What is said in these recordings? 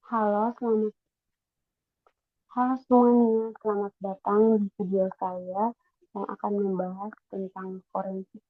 Halo, halo semuanya, selamat datang di video saya yang akan membahas tentang forensik.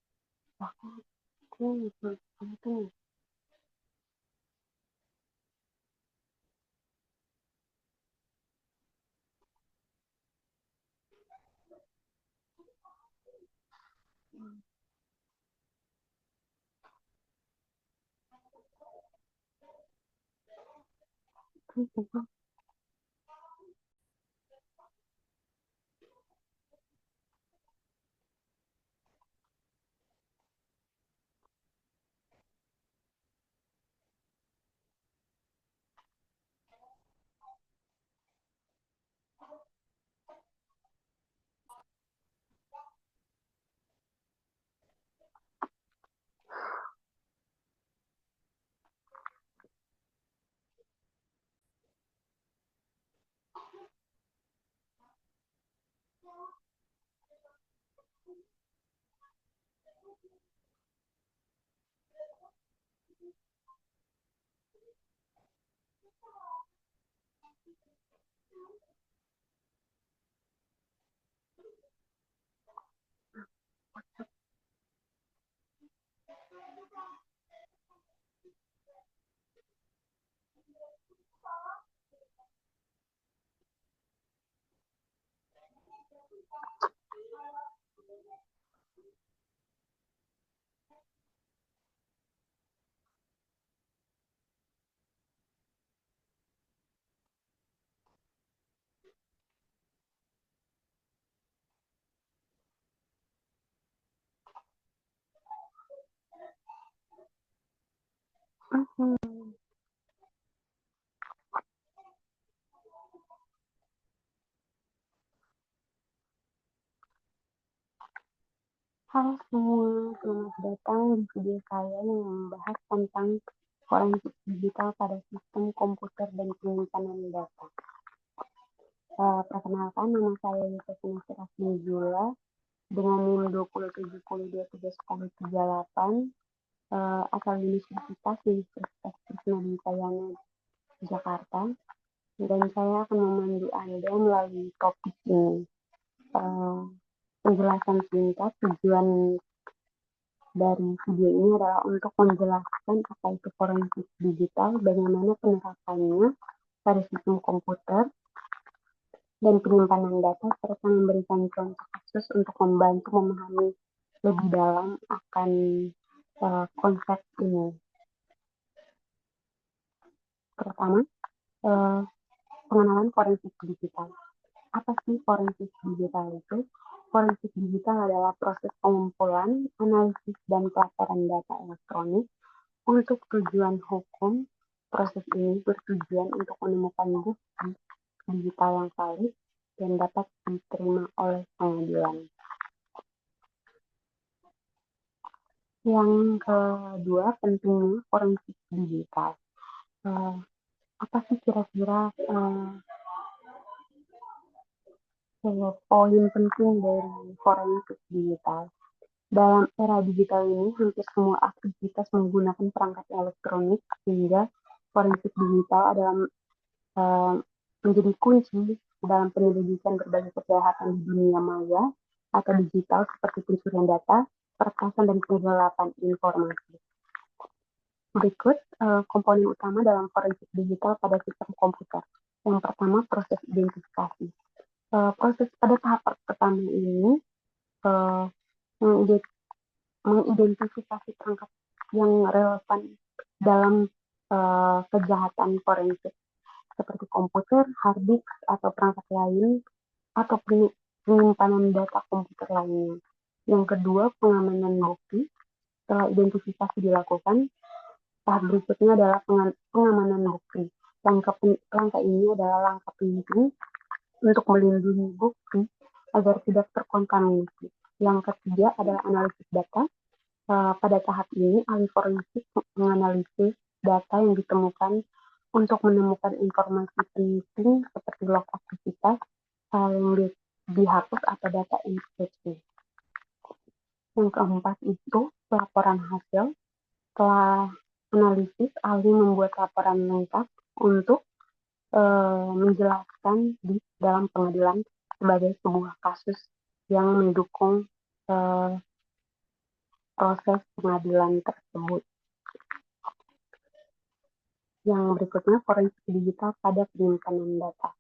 Halo semua, selamat datang di video saya yang membahas tentang forensik digital pada sistem komputer dan penyimpanan data. Perkenalkan, nama saya Yusufina Sirasmijula dengan NIM 207023138, asal Universitas Krisnadipayana Jakarta, dan saya akan memandu Anda melalui topik ini. Penjelasan singkat, tujuan dari video ini adalah untuk menjelaskan apa itu forensik digital, bagaimana penerapannya pada sistem komputer dan penyimpanan data, serta memberikan contoh kasus untuk membantu memahami lebih dalam akan konsep ini. Pertama, pengenalan forensik digital. Apa sih forensik digital itu? Forensik digital adalah proses pengumpulan, analisis, dan pelaporan data elektronik untuk tujuan hukum. Proses ini bertujuan untuk menemukan bukti digital yang valid dan dapat diterima oleh pengadilan. Yang kedua, pentingnya forensik digital. Apa sih kira-kira poin penting dari forensik digital? Dalam era digital ini, hampir semua aktivitas menggunakan perangkat elektronik, sehingga forensik digital adalah menjadi kunci dalam penyelidikan berbagai kejahatan di dunia maya atau digital seperti pencurian data, peretasan, dan penggelapan informasi. Berikut komponen utama dalam forensik digital pada sistem komputer. Yang pertama, proses identifikasi. Proses pada tahap pertama ini mengidentifikasi perangkat yang relevan dalam kejahatan forensik seperti komputer, hard disk, atau perangkat lain, atau penyimpanan data komputer lainnya. Yang kedua, pengamanan bukti. Setelah identifikasi dilakukan, tahap berikutnya adalah pengamanan bukti. Langkah ini adalah langkah penting untuk melindungi bukti agar tidak terkontaminasi. Yang ketiga adalah analisis data. Pada tahap ini, ahli forensik menganalisis data yang ditemukan untuk menemukan informasi penting seperti log aktivitas yang dihapus atau data inskripsi. Yang keempat itu laporan hasil. Setelah analisis, ahli membuat laporan lengkap untuk menjelaskan di dalam pengadilan sebagai sebuah kasus yang mendukung eh, proses pengadilan tersebut. Yang berikutnya, forensik digital pada penyimpanan data.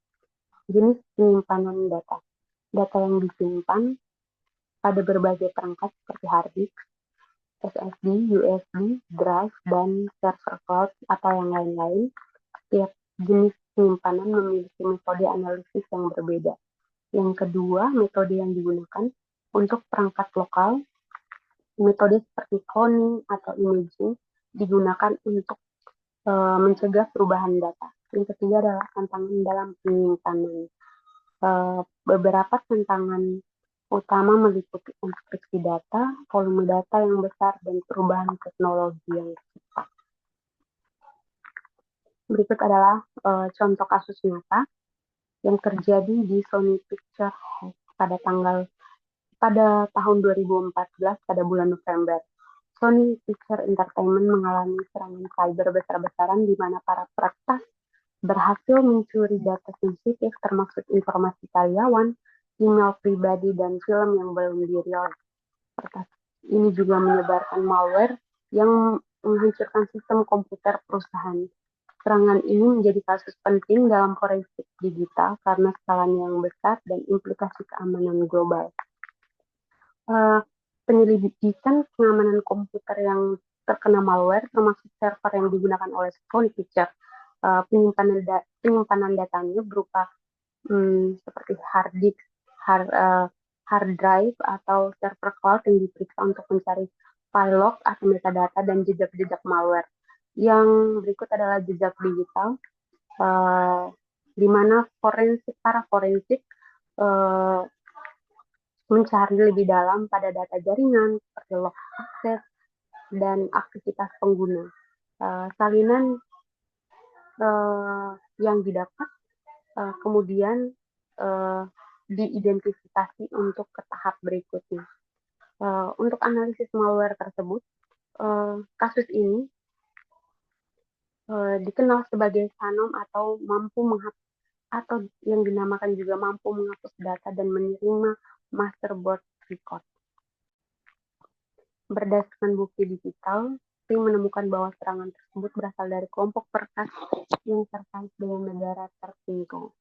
Jenis penyimpanan data. Data yang disimpan pada berbagai perangkat seperti hard disk, SSD, USB, drive, dan server cloud atau yang lain-lain. Setiap jenis penyimpanan memiliki metode analisis yang berbeda. Yang kedua, metode yang digunakan untuk perangkat lokal, metode seperti cloning atau imaging digunakan untuk mencegah perubahan data. Yang ketiga adalah tantangan dalam penyimpanan. Beberapa tantangan utama meliputi enkripsi data, volume data yang besar, dan perubahan teknologi yang cepat. Berikut adalah contoh kasus nyata yang terjadi di Sony Pictures pada tahun 2014 pada bulan November. Sony Pictures Entertainment mengalami serangan cyber besar-besaran di mana para peretas berhasil mencuri data sensitif termasuk informasi karyawan, email pribadi, dan film yang belum dirilis. Ini juga menyebarkan malware yang menghancurkan sistem komputer perusahaan. Serangan ini menjadi kasus penting dalam forensik digital karena skalanya yang besar dan implikasi keamanan global. Penyelidikan pengamanan komputer yang terkena malware termasuk server yang digunakan oleh Sony Pictures. Penyimpanan datanya berupa seperti hard disk, hard drive atau server cloud yang diperiksa untuk mencari file log atau metadata dan jejak-jejak malware. Yang berikut adalah jejak digital, di mana para forensik mencari lebih dalam pada data jaringan seperti log akses dan aktivitas pengguna. Salinan yang didapat kemudian diidentifikasi untuk ke tahap berikutnya. Untuk analisis malware tersebut, kasus ini dikenal sebagai Phanom atau mampu menghapus atau yang dinamakan juga mampu menghapus data dan menerima masterboard record. Berdasarkan bukti digital, tim menemukan bahwa serangan tersebut berasal dari kelompok peretas yang terkait dengan negara tertentu.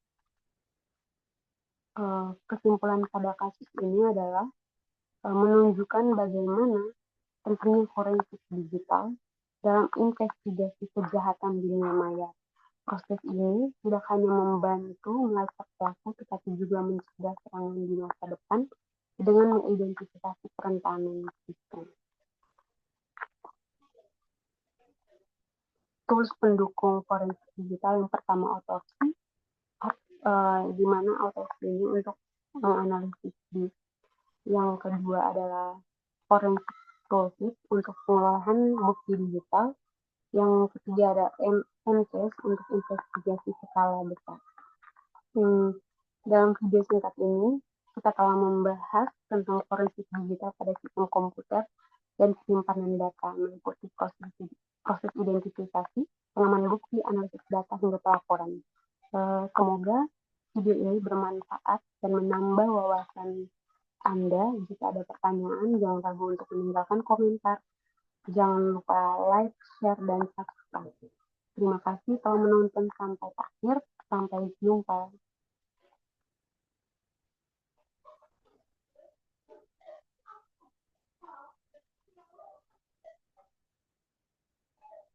Kesimpulan pada kasus ini adalah menunjukkan bagaimana pentingnya forensik digital dalam investigasi kejahatan dunia maya. Proses ini tidak hanya membantu melacak pelaku, tetapi juga mencegah serangan di masa depan dengan mengidentifikasi kerentanan sistem. Tools pendukung forensik digital yang pertama autopsi, di mana autopsi ini untuk menganalisis disk. Yang kedua adalah forensik toolkit untuk pengolahan bukti digital. Yang ketiga ada MCASE untuk investigasi skala besar. Dalam video singkat ini, kita telah membahas tentang forensik digital pada sistem komputer dan penyimpanan data, meliputi proses identifikasi, pengaman bukti, analisis data, hingga pelaporan. Semoga video ini bermanfaat dan menambah wawasan Anda. Jika ada pertanyaan, jangan ragu untuk meninggalkan komentar. Jangan lupa like, share, dan subscribe. Terima kasih telah menonton sampai akhir. Sampai jumpa.